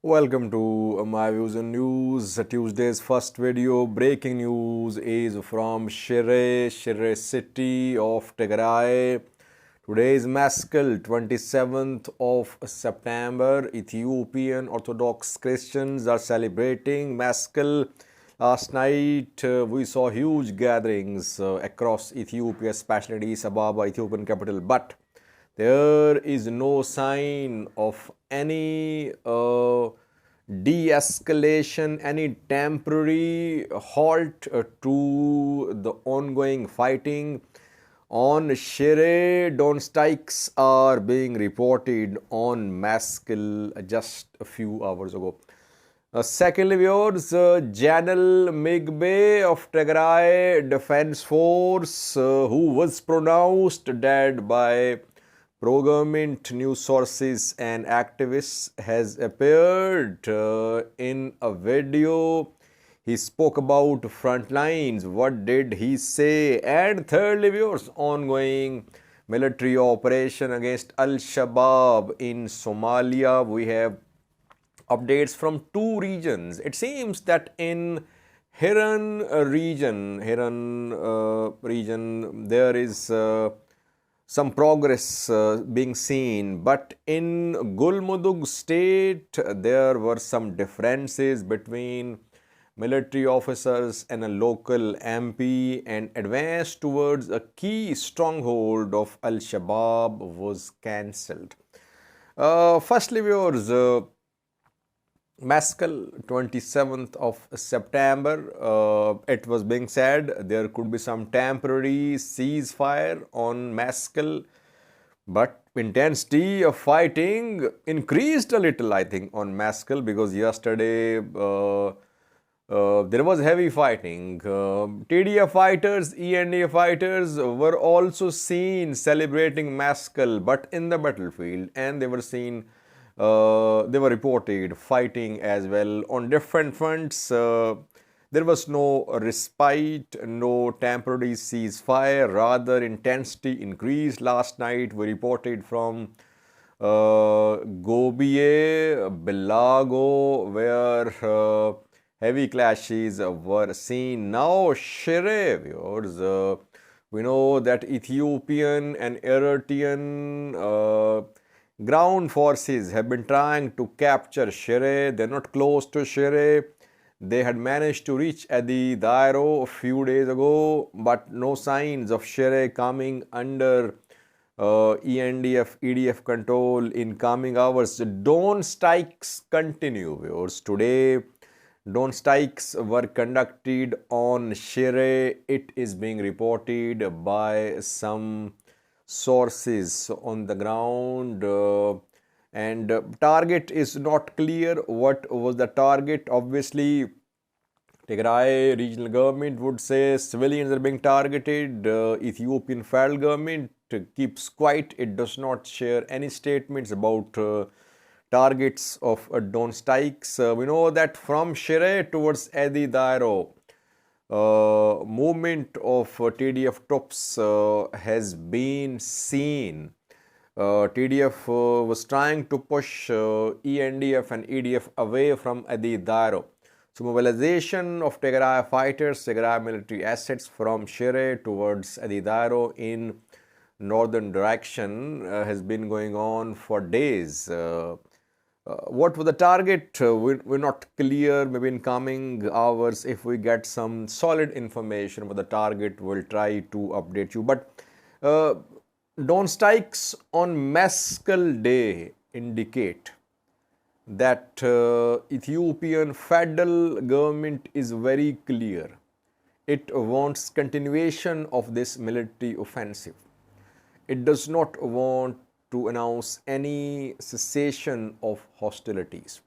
Welcome to my views and news. Tuesday's first video breaking news is from Shire city of Tigray. Today is Maskell, 27th of September. Ethiopian Orthodox Christians are celebrating Maskell. Last night we saw huge gatherings across Ethiopia, especially Addis Ababa, Ethiopian capital. But there is no sign of any de-escalation, any temporary halt to the ongoing fighting. On Shire, drone strikes are being reported on Maskell just a few hours ago. Secondly, viewers, General Migbe of Tigray Defense Force, who was pronounced dead by pro-government news sources and activists, has appeared in a video. He spoke about frontlines. What did he say? And thirdly, viewers, ongoing military operation against Al-Shabaab in Somalia. We have updates from two regions. It seems that in Hiiraan region, there is some progress being seen, but in Gulmudug state there were some differences between military officers and a local MP, and advance towards a key stronghold of Al-Shabaab was cancelled. Firstly, viewers, Maskell, 27th of September, it was being said there could be some temporary ceasefire on Maskell, but intensity of fighting increased a little, I think, on Maskell, because yesterday there was heavy fighting. TDF fighters, ENDF fighters were also seen celebrating Maskell, but in the battlefield, and they were seen they were reported fighting as well on different fronts. There was no respite, no temporary ceasefire, rather intensity increased. Last night we reported from Gobie, Belago, where heavy clashes were seen. Now Shire, viewers, we know that Ethiopian and Eritrean ground forces have been trying to capture Shire. They're not close to Shire. They had managed to reach Adi Dairo a few days ago, but no signs of Shire coming under ENDF, EDF control in coming hours. Drone strikes continue, viewers. Today, drone strikes were conducted on Shire. It is being reported by some sources on the ground, and target is not clear. What was the target? Obviously, Tigray regional government would say civilians are being targeted. Ethiopian federal government keeps quiet. It does not share any statements about targets of drone strikes. We know that from Shire towards Adi Dairo, movement of TDF troops has been seen. TDF was trying to push ENDF and EDF away from Adi Dairo. So mobilization of Tigray fighters, Tigray military assets from Shire towards Adi Dairo in northern direction has been going on for days. What was the target? We're not clear. Maybe in coming hours, if we get some solid information about the target, we'll try to update you. But drone strikes on Maskell Day indicate that Ethiopian federal government is very clear. It wants continuation of this military offensive. It does not want to announce any cessation of hostilities.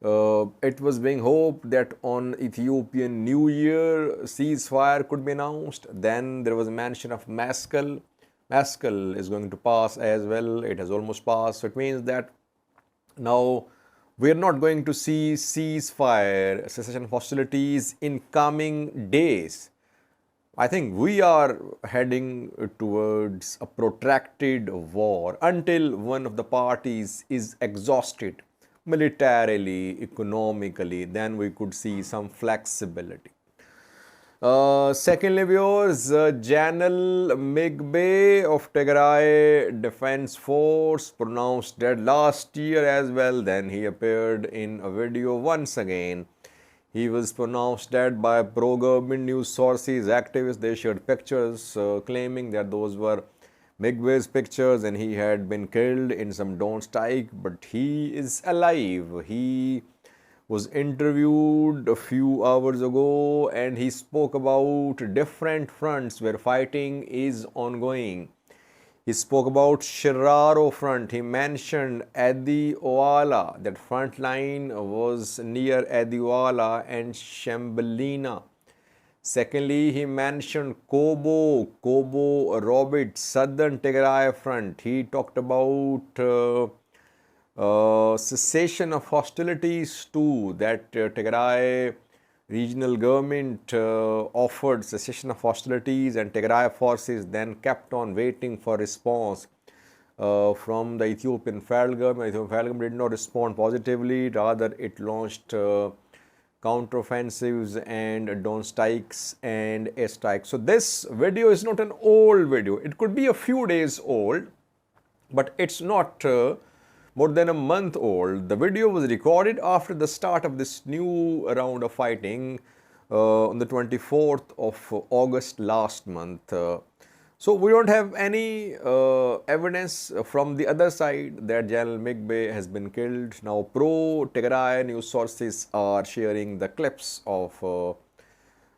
It was being hoped that on Ethiopian New Year, ceasefire could be announced. Then there was a mention of Maskell. Maskell is going to pass as well. It has almost passed. So it means that now we are not going to see ceasefire, cessation of hostilities in coming days. I think we are heading towards a protracted war until one of the parties is exhausted militarily, economically, then we could see some flexibility. Secondly, viewers, General Migbe of Tigray Defense Force pronounced dead last year as well. Then he appeared in a video once again. He was pronounced dead by pro-government news sources, activists. They shared pictures claiming that those were Migbe's pictures and he had been killed in some drone strike, but he is alive. He was interviewed a few hours ago and he spoke about different fronts where fighting is ongoing. He spoke about Shire front. He mentioned Adiwala, that front line was near Adiwala and Shambalina. Secondly, he mentioned Kobo Robit, southern Tigray front. He talked about cessation of hostilities too, that Tigray regional government offered cessation of hostilities and Tigray forces then kept on waiting for response from the Ethiopian federal government. The Ethiopian federal government did not respond positively, rather it launched counteroffensives and drone strikes and airstrikes. So this video is not an old video. It could be a few days old, but it's not more than a month old. The video was recorded after the start of this new round of fighting on the 24th of August last month. So we don't have any evidence from the other side that General Migbe has been killed. Now pro-Tigray news sources are sharing the clips of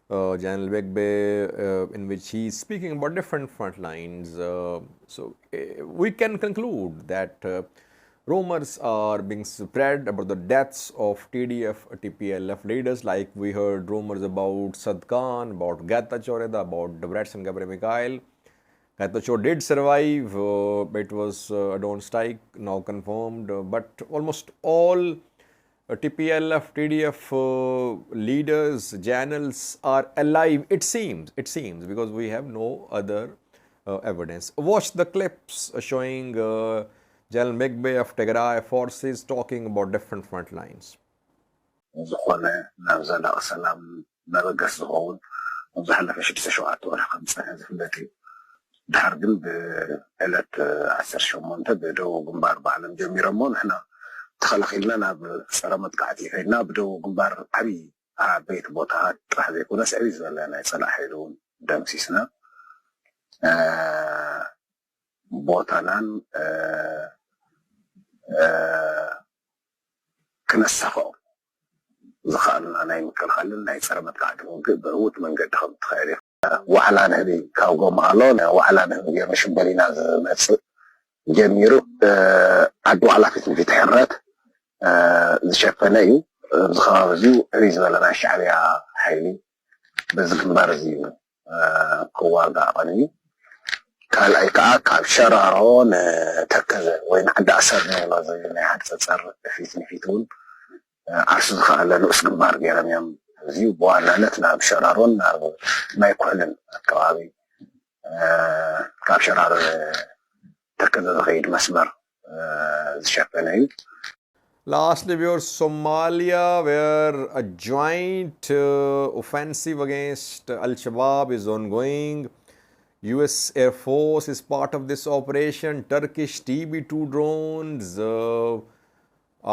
General Migbe in which he is speaking about different front lines. So we can conclude that rumors are being spread about the deaths of TDF, TPLF leaders, like we heard rumors about Sadkan, about Getachew, about Debretsion Gabriel Mikhail. Getachew did survive, it was a drone strike, now confirmed, but almost all TPLF, TDF leaders, generals are alive, it seems, because we have no other evidence. Watch the clips showing General Migbe of Tigray forces talking about different front lines. ድሓር ግን ብዕለት 18 ብደቡብ ግንባር ባዕሎም ጀሚሮሞ ንሕና ተኸላኺልና ናብ ፀረ መጥቃዕቲ ከይድና ብደቡብ ግንባር ዓበይቲ ቦታታት ጥራሕ ዘይኮነ ስዕብይ ዝበለ ናይ ፀላእ ሓይሊ እውን ደምሲስና ቦታናን ክነሳኽኦም ዝኽኣልና ናይ ምክልኻልን ናይ ፀረ መጥቃዕቲ ውግእ ብእውት መንገዲ ከም ትኸይድ ዋዕላ ንህቢ ካብ ጎማሃሎ ዋዕላ ንህቢ ገይሩ ሽበሊና ዝመፅእ ጀሚሩ ዓዲ ዋዕላ ፊት ንፊት ሕረት ዝሸፈነ እዩ እዚ ከባቢ እዚኡ ዕብይ ዝበለ ናይ ሻዕብያ ሓይሊ በዚ ግንባር እዚ ክዋጋእ ቐንዩ ካልኣይ ከዓ ካብ ሸራሮ ንተከዘ ወይ ንዓዲ ኣሰር ንብሎ ዘዩ ናይ ሓደ ፀፀር ፊት ንፊት እውን ዓርሲ ዝኸኣለ ንኡስ ግንባር ገይሮም እዮም እዚኡ በዋናነት ናብ ሸራሮን ናብ ማይ ኩሕልን ኣከባቢ ካብ ሸራሮ ተከዘ ዝኸይድ መስመር ዝሸፈነ እዩ። Lastly, viewers, Somalia, where a joint offensive against Al-Shabaab is ongoing. US Air Force is part of this operation. Turkish TB2 drones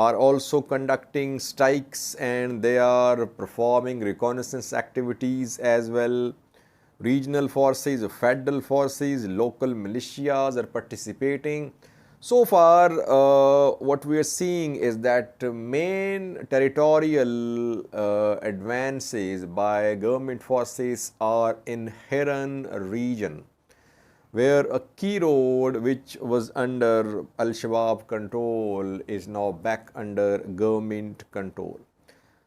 are also conducting strikes and they are performing reconnaissance activities as well. Regional forces, federal forces, local militias are participating. So far, what we are seeing is that main territorial advances by government forces are in Hiiraan region, where a key road which was under Al-Shabaab control is now back under government control.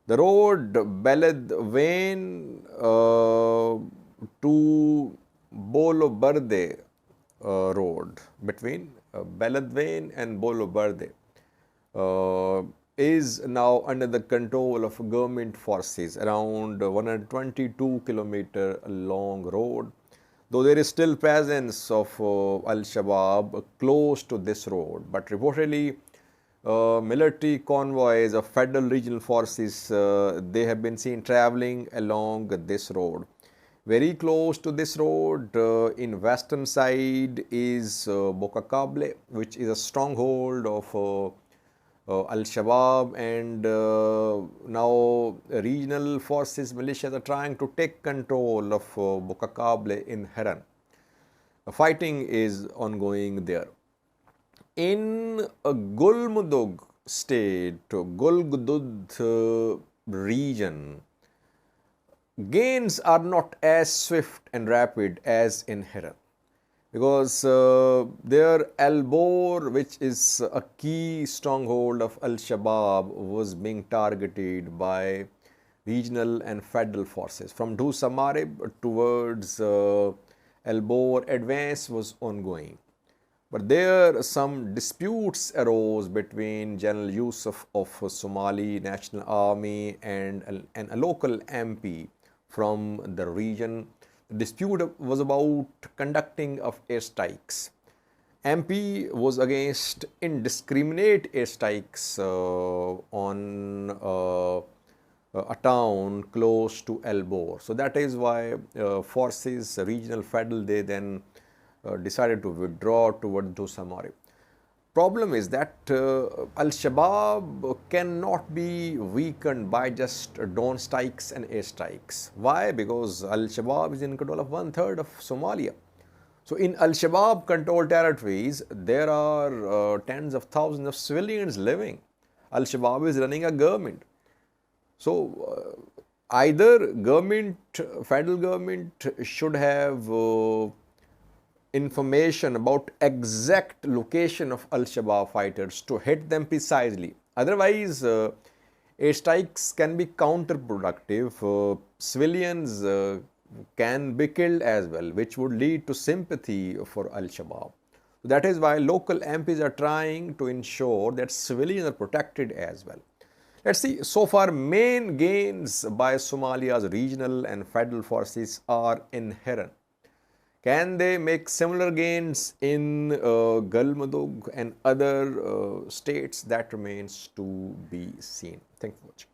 The road Beledweyne to Bolo Berde road, between Beledweyne and Bolo Berde is now under the control of government forces, around 122 kilometer long road. Though there is still presence of Al-Shabaab close to this road, but reportedly military convoys of federal regional forces, they have been seen traveling along this road. Very close to this road, in western side, is Bokakable, which is a stronghold of Al-Shabaab, and now regional forces, militias are trying to take control of Bokakable in Hiiraan. Fighting is ongoing there. In Gulmudug state, Gulgudud region, gains are not as swift and rapid as in Hiiraan, because their Al-Bor, which is a key stronghold of Al-Shabaab, was being targeted by regional and federal forces. From Samarib towards Al-Bor, advance was ongoing. But there some disputes arose between General Yusuf of Somali National Army and a local MP from the region. The dispute was about conducting of airstrikes. MP was against indiscriminate airstrikes on a town close to Al-Bor. So that is why forces, regional, federal, they then decided to withdraw toward Samarib. Problem is that Al-Shabaab cannot be weakened by just drone strikes and airstrikes. Why? Because Al-Shabaab is in control of 1/3 of Somalia. So in Al-Shabaab controlled territories, there are tens of thousands of civilians living. Al-Shabaab is running a government. So either government, federal government should have information about exact location of Al-Shabaab fighters to hit them precisely. Otherwise, airstrikes can be counterproductive. Civilians can be killed as well, which would lead to sympathy for Al-Shabaab. That is why local MPs are trying to ensure that civilians are protected as well. Let's see, so far main gains by Somalia's regional and federal forces are in Hiiraan. Can they make similar gains in Galmudug and other states? That remains to be seen. Thank you for watching.